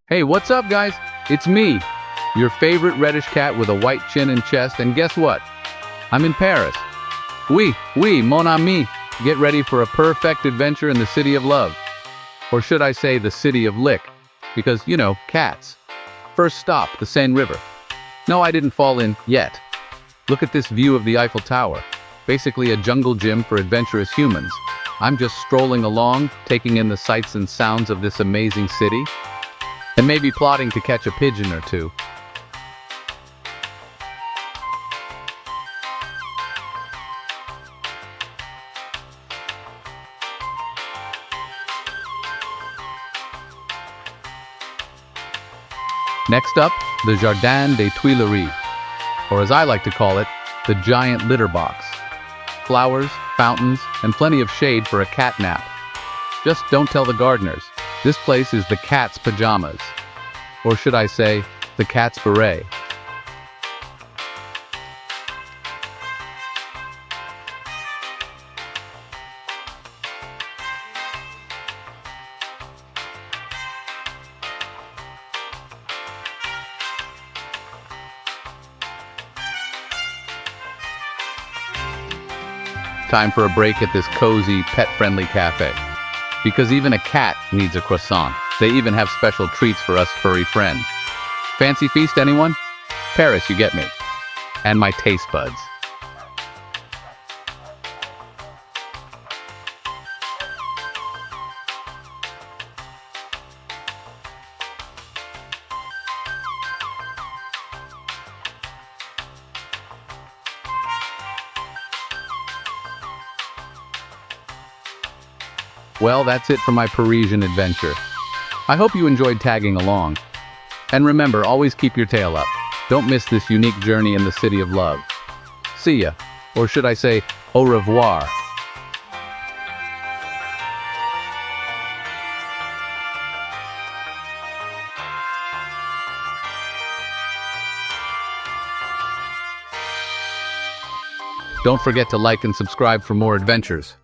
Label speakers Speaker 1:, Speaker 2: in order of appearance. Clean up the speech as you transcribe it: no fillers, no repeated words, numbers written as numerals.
Speaker 1: Hey, what's up, guys? It's me, your favorite reddish cat with a white chin and chest, and guess what? I'm in Paris. Oui, mon ami. Get ready for a perfect adventure in the city of love. Or should I say the city of lick? Because, cats. First stop, the Seine River. No, I didn't fall in yet. Look at this view of the Eiffel Tower. Basically a jungle gym for adventurous humans. I'm just strolling along, taking in the sights and sounds of this amazing city, and maybe plotting to catch a pigeon or two. Next up, the Jardin des Tuileries, or as I like to call it, the giant litter box. Flowers, fountains, and plenty of shade for a cat nap. Just don't tell the gardeners. This place is the cat's pajamas. Or should I say, the cat's beret. Time for a break at this cozy, pet-friendly cafe. Because even a cat needs a croissant. They even have special treats for us furry friends. Fancy feast, anyone? Paris, you get me. And my taste buds. Well, that's it for my Parisian adventure. I hope you enjoyed tagging along. And remember, always keep your tail up. Don't miss this unique journey in the city of love. See ya. Or should I say, au revoir. Don't forget to like and subscribe for more adventures.